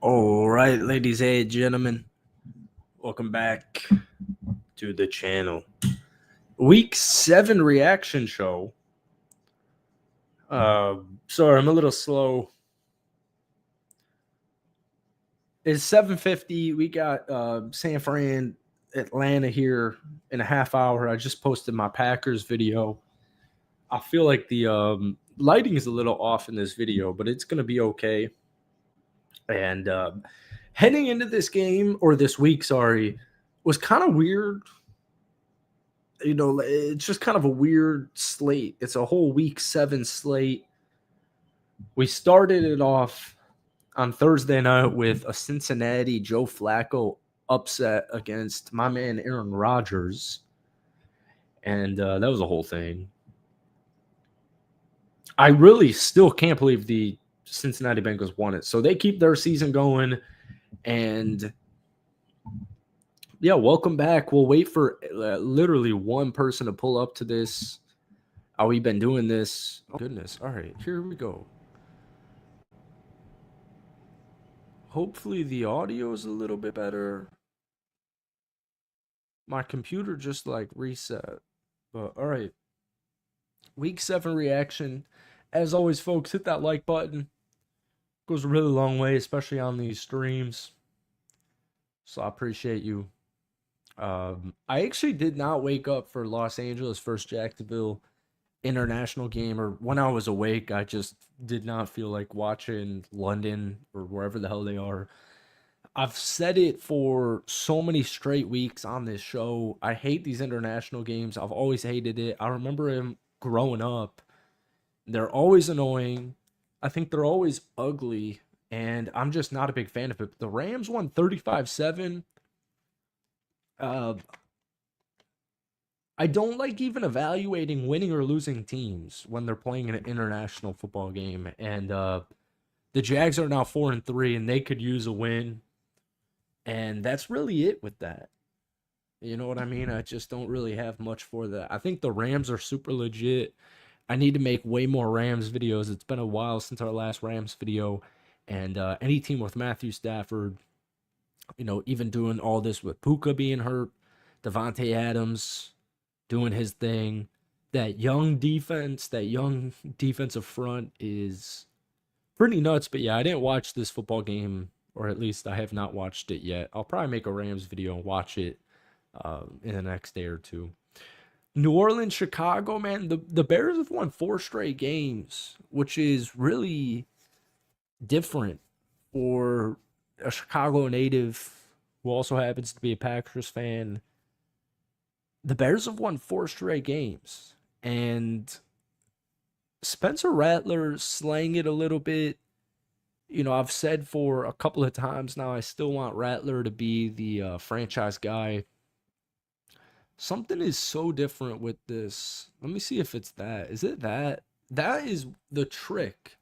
All right, ladies and gentlemen, welcome back to the channel. Week 7 reaction show. Sorry, I'm a little slow. It's 7:50. We got San Fran, Atlanta here in a half hour. I just posted my Packers video. I feel like the lighting is a little off in this video, but it's gonna be okay. And heading into this game or this week, sorry, was kind of weird. It's just kind of a weird slate. It's a whole week 7 slate. We started it off on Thursday night with a Cincinnati Joe Flacco upset against my man Aaron Rodgers. And that was a whole thing. I really still can't believe the Cincinnati Bengals won it. So they keep their season going. And yeah, welcome back. We'll wait for literally one person to pull up to this. Oh, we've been doing this. Oh, goodness. All right, here we go. Hopefully the audio is a little bit better. My computer just like reset. But all right. Week 7 reaction. As always, folks, hit that like button. Goes a really long way, especially on these streams. So I appreciate you. I actually did not wake up for Los Angeles versus Jacksonville international game, or when I was awake, I just did not feel like watching London or wherever the hell they are. I've said it for so many straight weeks on this show. I hate these international games. I've always hated it. I remember him growing up. They're always annoying. I think they're always ugly, and I'm just not a big fan of it. The Rams won 35-7. Uh, I don't like even evaluating winning or losing teams when they're playing an international football game. And the Jags are now 4-3, and they could use a win. And that's really it with that. You know what I mean? I just don't really have much for that. I think the Rams are super legit. I need to make way more Rams videos. It's been a while since our last Rams video. And any team with Matthew Stafford, even doing all this with Puka being hurt, Devontae Adams doing his thing, that young defensive front is pretty nuts. But yeah, I didn't watch this football game, or at least I have not watched it yet. I'll probably make a Rams video and watch it in the next day or two. New Orleans, Chicago, man, the Bears have won 4 straight games, which is really different for a Chicago native who also happens to be a Packers fan. The Bears have won 4 straight games, and Spencer Rattler slaying it a little bit. I've said for a couple of times now, I still want Rattler to be the franchise guy. Something is so different with this. Let me see if it's that. Is it that? That is the trick.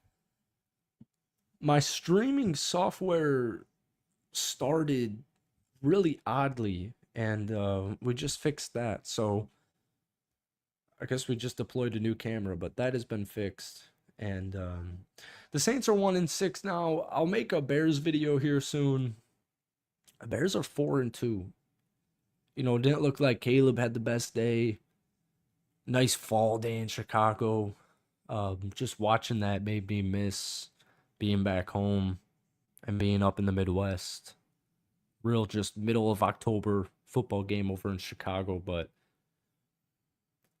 My streaming software started really oddly, and we just fixed that. So I guess we just deployed a new camera, but that has been fixed. And the Saints are 1-6 now. I'll make a Bears video here soon. The Bears are 4-2. It didn't look like Caleb had the best day. Nice fall day in Chicago. Just watching that made me miss being back home and being up in the Midwest. Real just middle of October football game over in Chicago, but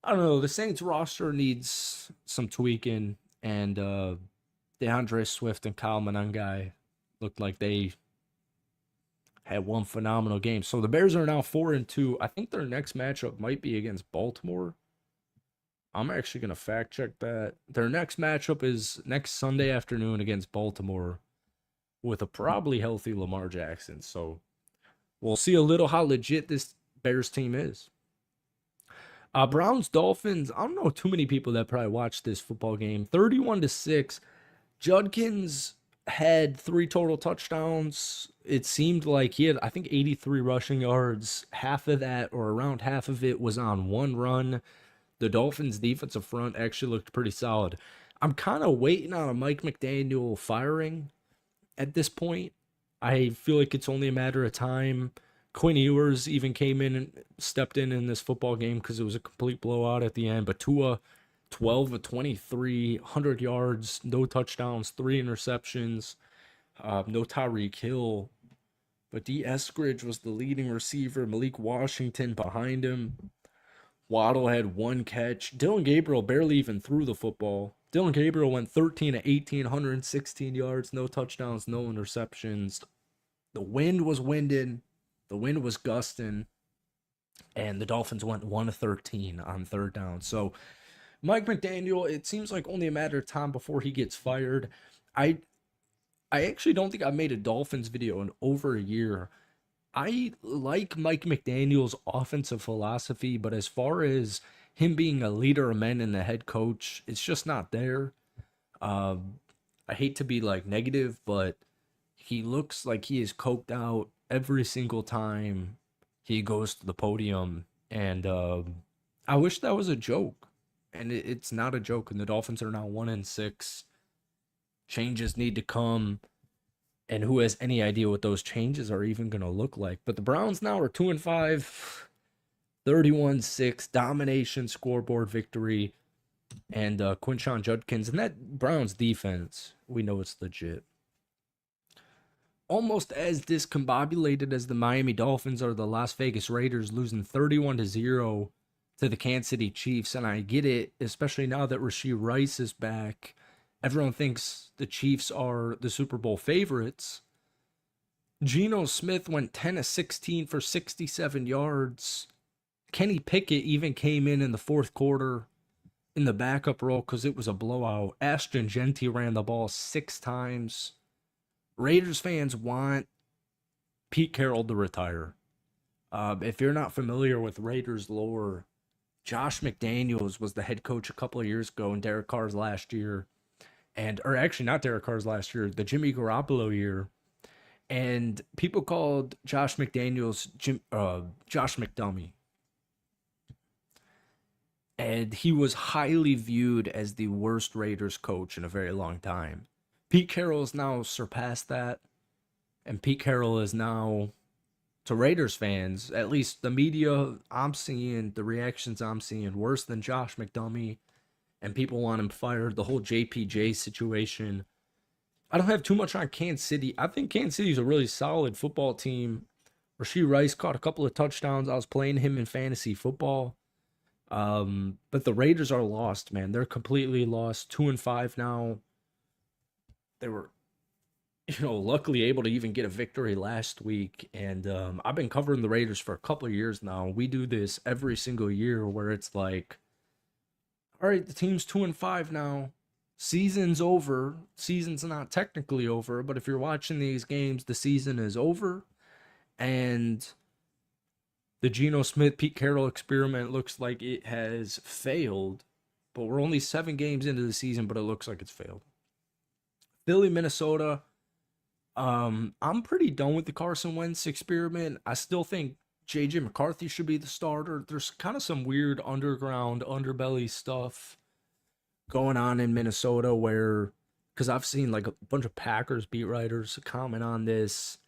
I don't know. The Saints roster needs some tweaking, and DeAndre Swift and Kyle Monangai looked like they had one phenomenal game. So the Bears are now 4-2. I think their next matchup might be against Baltimore. I'm actually going to fact check that. Their next matchup is next Sunday afternoon against Baltimore with a probably healthy Lamar Jackson. So we'll see a little how legit this Bears team is. Browns Dolphins. I don't know too many people that probably watched this football game. 31-6. Judkins had 3 total touchdowns. It seemed like he had, I think, 83 rushing yards. Half of that, or around half of it, was on one run. The Dolphins' defensive front actually looked pretty solid. I'm kind of waiting on a Mike McDaniel firing at this point. I feel like it's only a matter of time. Quinn Ewers even came in and stepped in this football game because it was a complete blowout at the end. But Tua, 12 of 23, 100 yards, no touchdowns, three interceptions, no Tyreek Hill. But D. Eskridge was the leading receiver. Malik Washington behind him. Waddle had one catch. Dylan Gabriel barely even threw the football. Dylan Gabriel went 13 to 18, 116 yards, no touchdowns, no interceptions. The wind was winding, the wind was gusting, and the Dolphins went 1 to 13 on third down. So Mike McDaniel, it seems like only a matter of time before he gets fired. I I actually don't think I've made a Dolphins video in over a year. I like Mike McDaniel's offensive philosophy, but as far as him being a leader of men and the head coach, it's just not there. Um, I hate to be like negative, but he looks like he is coked out every single time he goes to the podium, and I wish that was a joke, and it's not a joke. And the Dolphins are now 1-6. Changes need to come, and who has any idea what those changes are even going to look like? But the Browns now are 2-5, 31-6 domination scoreboard victory, and Quinshon Judkins and that Browns defense, we know it's legit. Almost as discombobulated as the Miami Dolphins are the Las Vegas Raiders, losing 31-0 to the Kansas City Chiefs. And I get it, especially now that Rashee Rice is back. Everyone thinks the Chiefs are the Super Bowl favorites. Geno Smith went 10 of 16 for 67 yards. Kenny Pickett even came in the fourth quarter in the backup role because it was a blowout. Ashton Genty ran the ball 6 times. Raiders fans want Pete Carroll to retire. If you're not familiar with Raiders lore, Josh McDaniels was the head coach a couple of years ago and Derek Carr's last year. Or actually not Derek Carr's last year, the Jimmy Garoppolo year. And people called Josh McDaniels Josh McDummy. And he was highly viewed as the worst Raiders coach in a very long time. Pete Carroll has now surpassed that. And Pete Carroll is now, to Raiders fans, at least the media I'm seeing, the reactions I'm seeing, worse than Josh McDummy. And people want him fired. The whole JPJ situation. I don't have too much on Kansas City. I think Kansas City is a really solid football team. Rashee Rice caught a couple of touchdowns. I was playing him in fantasy football. But the Raiders are lost, man. They're completely lost. 2-5 now. They were, luckily able to even get a victory last week. And I've been covering the Raiders for a couple of years now. We do this every single year where it's like, all right, the team's 2-5 now. Season's over. Season's not technically over, but if you're watching these games, the season is over. And the Geno Smith, Pete Carroll experiment looks like it has failed. But we're only 7 games into the season, but it looks like it's failed. Philly, Minnesota. I'm pretty done with the Carson Wentz experiment. I still think JJ McCarthy should be the starter. There's kind of some weird underground, underbelly stuff going on in Minnesota where, because I've seen like a bunch of Packers beat writers comment on this.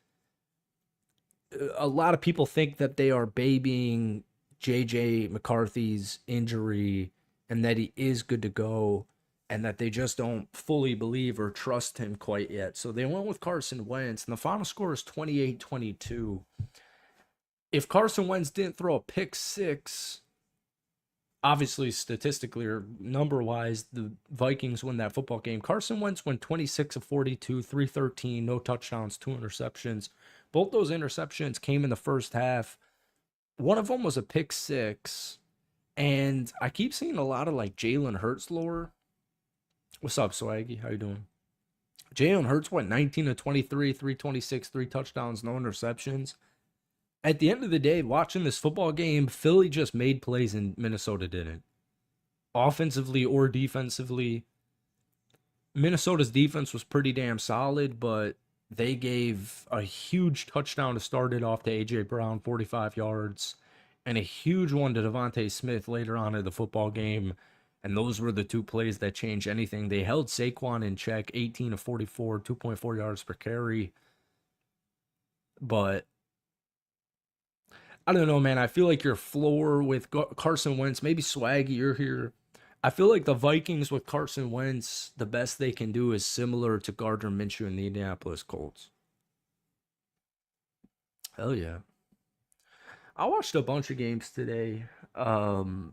A lot of people think that they are babying JJ McCarthy's injury and that he is good to go and that they just don't fully believe or trust him quite yet. So they went with Carson Wentz, and the final score is 28-22. If Carson Wentz didn't throw a pick six, obviously statistically or number-wise, the Vikings win that football game. Carson Wentz went 26 of 42, 313, no touchdowns, 2 interceptions. Both those interceptions came in the first half. One of them was a pick six. And I keep seeing a lot of like Jalen Hurts lore. What's up, Swaggy? How you doing? Jalen Hurts went 19 of 23, 326, 3 touchdowns, no interceptions. At the end of the day, watching this football game, Philly just made plays and Minnesota didn't. Offensively or defensively, Minnesota's defense was pretty damn solid, but they gave a huge touchdown to start it off to A.J. Brown, 45 yards, and a huge one to Devontae Smith later on in the football game. And those were the 2 plays that changed anything. They held Saquon in check, 18 of 44, 2.4 yards per carry. But I don't know, man. I feel like your floor with Carson Wentz, maybe Swaggy, you're here. I feel like the Vikings with Carson Wentz, the best they can do is similar to Gardner Minshew in the Indianapolis Colts. Hell yeah. I watched a bunch of games today. Um,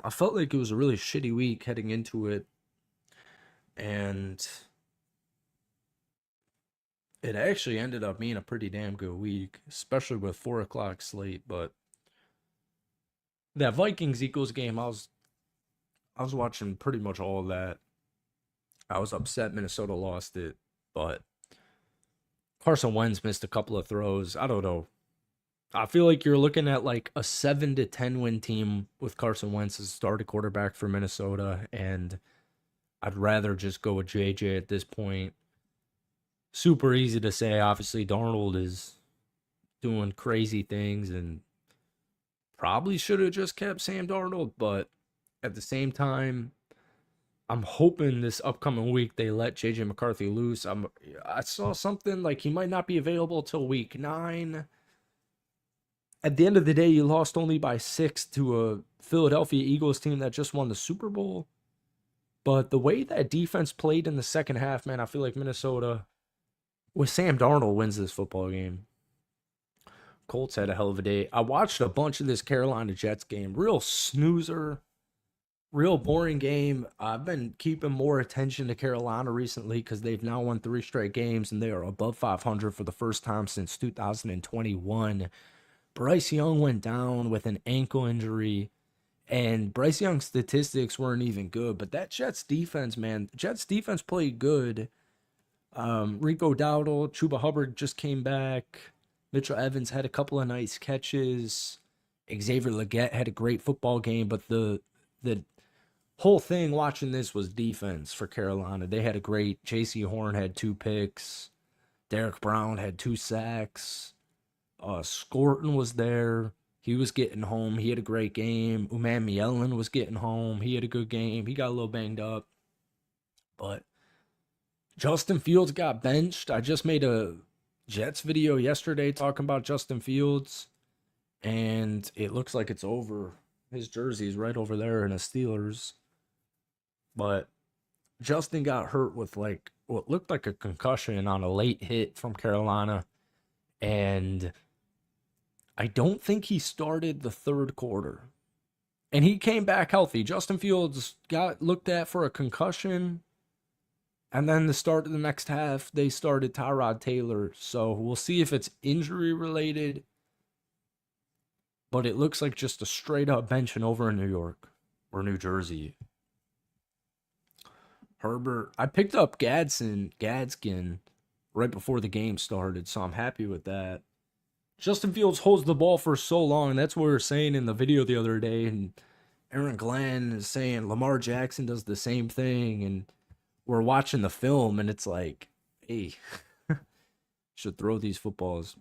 I felt like it was a really shitty week heading into it, and it actually ended up being a pretty damn good week, especially with 4 o'clock slate. But that Vikings Eagles game, I was watching pretty much all of that. I was upset Minnesota lost it, but Carson Wentz missed a couple of throws. I don't know. I feel like you're looking at like a 7 to 10 win team with Carson Wentz as starting quarterback for Minnesota, and I'd rather just go with JJ at this point. Super easy to say. Obviously, Darnold is doing crazy things and probably should have just kept Sam Darnold, but at the same time, I'm hoping this upcoming week they let JJ McCarthy loose. I saw something like he might not be available till week 9. At the end of the day, you lost only by 6 to a Philadelphia Eagles team that just won the Super Bowl. But the way that defense played in the second half, man, I feel like Minnesota with Sam Darnold wins this football game. Colts had a hell of a day. I watched a bunch of this Carolina Jets game. Real snoozer, real boring game. I've been keeping more attention to Carolina recently because they've now won 3 straight games and they are above 500 for the first time since 2021. Bryce Young went down with an ankle injury, and Bryce Young's statistics weren't even good. But that Jets defense, man, Jets defense played good. Rico Dowdle, Chuba Hubbard just came back. Mitchell Evans had a couple of nice catches. Xavier Legette had a great football game, but the whole thing watching this was defense for Carolina. They had a great J.C. Horn had 2 picks. Derek Brown had 2 sacks. Scorton was there. He was getting home. He had a great game. Uman Mielen was getting home. He had a good game. He got a little banged up. But Justin Fields got benched. I just made a Jets video yesterday talking about Justin Fields, and it looks like it's over. His jersey's right over there in the Steelers. But Justin got hurt with like what looked like a concussion on a late hit from Carolina. And I don't think he started the third quarter. And he came back healthy. Justin Fields got looked at for a concussion. And then the start of the next half, they started Tyrod Taylor. So we'll see if it's injury related. But it looks like just a straight up benching over in New York or New Jersey. Herbert, I picked up Gadskin right before the game started, so I'm happy with that. Justin Fields holds the ball for so long. That's what we were saying in the video the other day. And Aaron Glenn is saying Lamar Jackson does the same thing. And we're watching the film, and it's like, hey, should throw these footballs.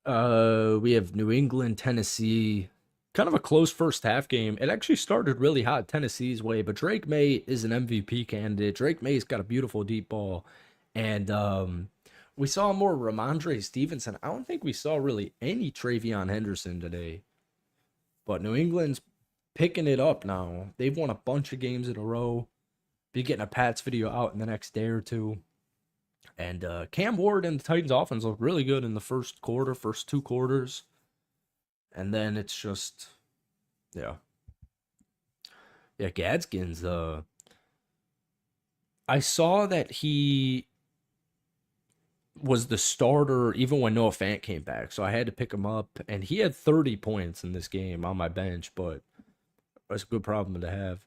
We have New England, Tennessee. Kind of a close first half game. It actually started really hot Tennessee's way, but Drake May is an MVP candidate. Drake May's got a beautiful deep ball. And we saw more Ramondre Stevenson. I don't think we saw really any Travion Henderson today. But New England's picking it up now. They've won a bunch of games in a row. Be getting a Pats video out in the next day or two. And Cam Ward and the Titans offense look really good in the first 2 quarters. And then it's just, yeah. Yeah, Gadskin's, I saw that he was the starter even when Noah Fant came back. So I had to pick him up. And he had 30 points in this game on my bench, but that's a good problem to have.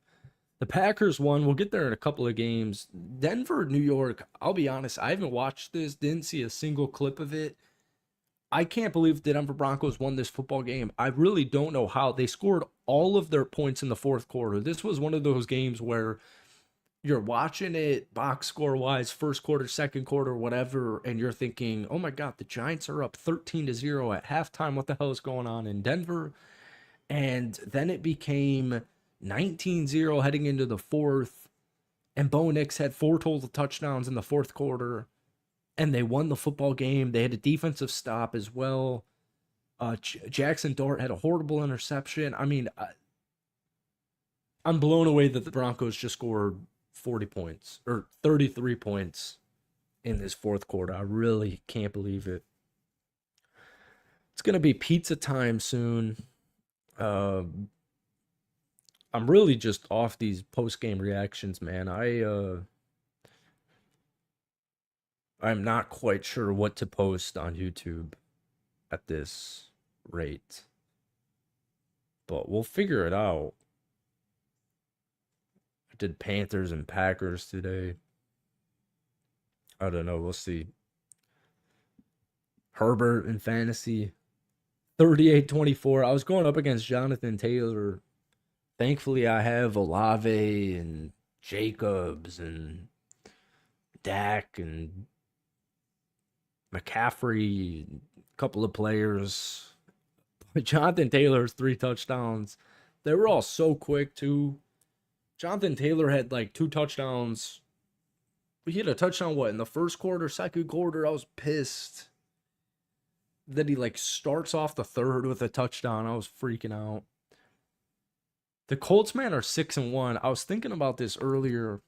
The Packers won. We'll get there in a couple of games. Denver, New York, I'll be honest, I haven't watched this, didn't see a single clip of it. I can't believe the Denver Broncos won this football game. I really don't know how. They scored all of their points in the fourth quarter. This was one of those games where you're watching it box score wise, first quarter, second quarter, whatever, and you're thinking, oh my God, the Giants are up 13-0 at halftime. What the hell is going on in Denver? And then it became 19-0 heading into the fourth. And Bo Nix had 4 total touchdowns in the fourth quarter. and they won the football game. They had a defensive stop as well. Jackson Dart had a horrible interception. I mean, I'm blown away that the Broncos just scored 40 points or 33 points in this fourth quarter. I really can't believe it. It's going to be pizza time soon. I'm really just off these post-game reactions, man. I'm not quite sure what to post on YouTube at this rate, but we'll figure it out. I did Panthers and Packers today. I don't know. We'll see. Herbert in fantasy, 38-24. I was going up against Jonathan Taylor. Thankfully, I have Olave and Jacobs and Dak and McCaffrey, a couple of players. Jonathan Taylor's 3 touchdowns. They were all so quick, too. Jonathan Taylor had like 2 touchdowns. He had a touchdown, in the first quarter, second quarter? I was pissed. Then he like starts off the third with a touchdown. I was freaking out. The Colts, man, are 6-1. I was thinking about this earlier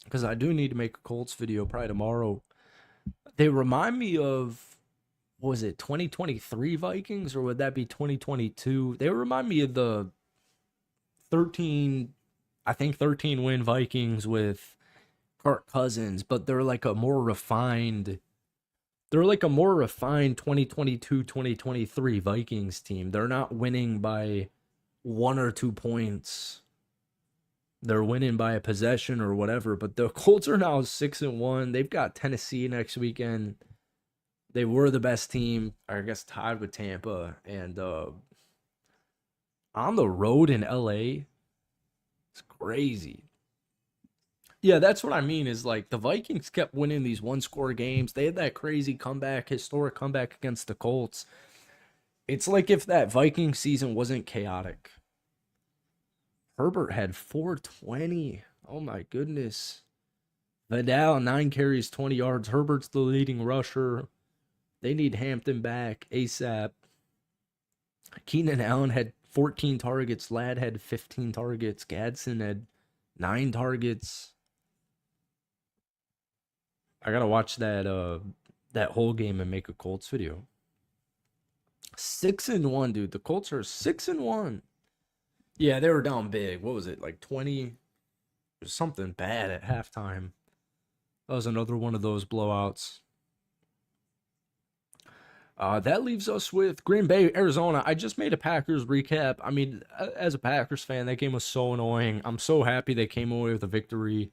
because I do need to make a Colts video probably tomorrow. They remind me of, what was it, 2023 Vikings, or would that be 2022? They remind me of the 13 win Vikings with Kirk Cousins, but they're like a more refined 2022-2023 Vikings team. They're not winning by 1 or 2 points. They're winning by a possession or whatever, but the Colts are now 6-1. They've got Tennessee next weekend. They were the best team, I guess, tied with Tampa. And on the road in LA, it's crazy. Yeah, that's what I mean, is like the Vikings kept winning these 1-score games. They had that crazy comeback, historic comeback against the Colts. It's like if that Viking season wasn't chaotic. Herbert had 420. Oh my goodness. Vidal, 9 carries, 20 yards. Herbert's the leading rusher. They need Hampton back ASAP. Keenan Allen had 14 targets. Ladd had 15 targets. Gadsden had 9 targets. I gotta watch that whole game and make a Colts video. 6-1, dude. The Colts are 6-1. Yeah, they were down big. What was it, like 20? There's something bad at halftime. That was another one of those blowouts. That leaves us with Green Bay, Arizona. I just made a Packers recap. I mean, as a Packers fan, that game was so annoying. I'm so happy they came away with a victory.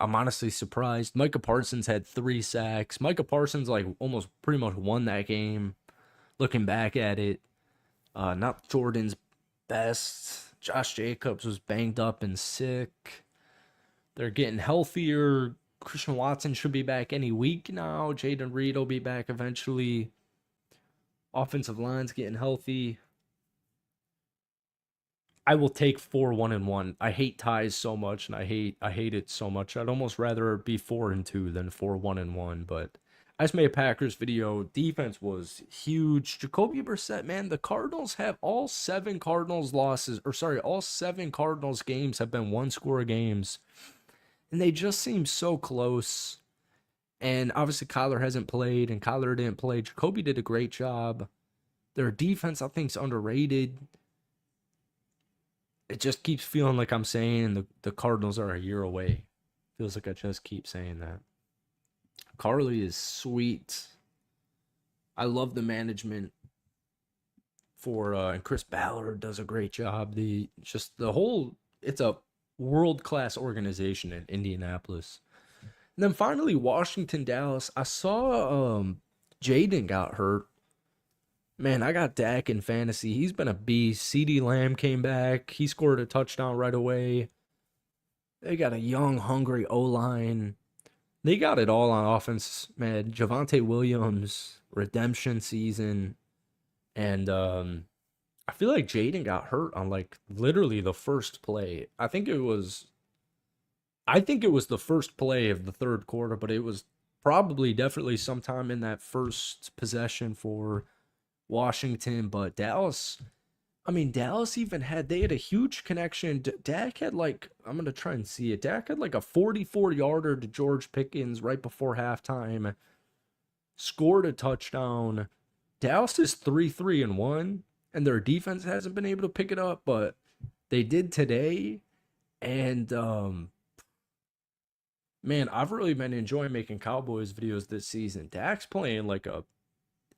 I'm honestly surprised. Micah Parsons had 3 sacks. Micah Parsons, like, almost pretty much won that game. Looking back at it, not Jordan's best. Josh Jacobs was banged up and sick. They're getting healthier. Christian Watson should be back any week now. Jaden Reed will be back eventually. Offensive line's getting healthy. I will take 4-1-1. I hate ties so much, and I hate it so much. I'd almost rather be 4-2 than 4-1-1. But I just made a Packers video. Defense was huge. Jacoby Brissett, man, the Cardinals have all 7 Cardinals games have been 1-score games. And they just seem so close. And obviously Kyler hasn't played, and Kyler didn't play. Jacoby did a great job. Their defense, I think, is underrated. It just keeps feeling like I'm saying the Cardinals are a year away. Feels like I just keep saying that. Carly is sweet. I love the management for and Chris Ballard does a great job. It's a world-class organization in Indianapolis. And then finally, Washington, Dallas. I saw Jaden got hurt. Man, I got Dak in fantasy. He's been a beast. CeeDee Lamb came back. He scored a touchdown right away. They got a young, hungry O-line. They got it all on offense, man. Javonte Williams, redemption season. And I feel like Jaden got hurt on like literally the first play. I think it was the first play of the third quarter, but it was Probably, definitely sometime in that first possession for Washington, but Dallas. I mean, Dallas even they had a huge connection. Dak had like, I'm going to try and see it. Dak had like a 44 yarder to George Pickens right before halftime, scored a touchdown. Dallas is 3-3-1, and their defense hasn't been able to pick it up, but they did today. And, man, I've really been enjoying making Cowboys videos this season. Dak's playing like a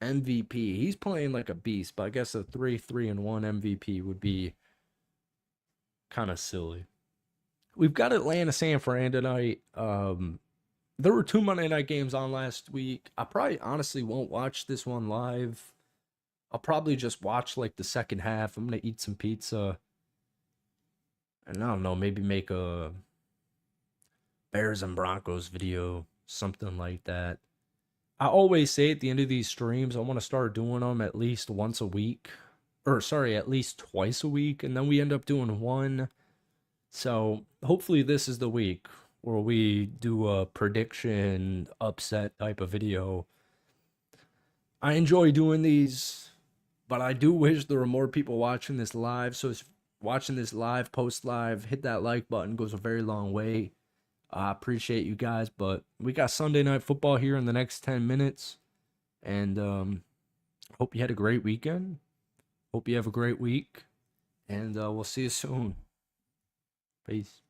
MVP. He's playing like a beast, but I guess a 3-3-1 MVP would be kind of silly. We've got Atlanta San Fran tonight. There were two Monday night games on last week. I probably honestly won't watch this one live. I'll probably just watch like the second half. I'm gonna eat some pizza, and I don't know, maybe make a Bears and Broncos video, something like that. I always say at the end of these streams, I want to start doing them at least once a week, or sorry, at least twice a week, and then we end up doing one. So hopefully this is the week where we do a prediction upset type of video. I enjoy doing these, but I do wish there were more people watching this live. So if watching this live, post live, hit that like button, goes a very long way. I appreciate you guys, but we got Sunday Night Football here in the next 10 minutes. And hope you had a great weekend. Hope you have a great week. And we'll see you soon. Peace.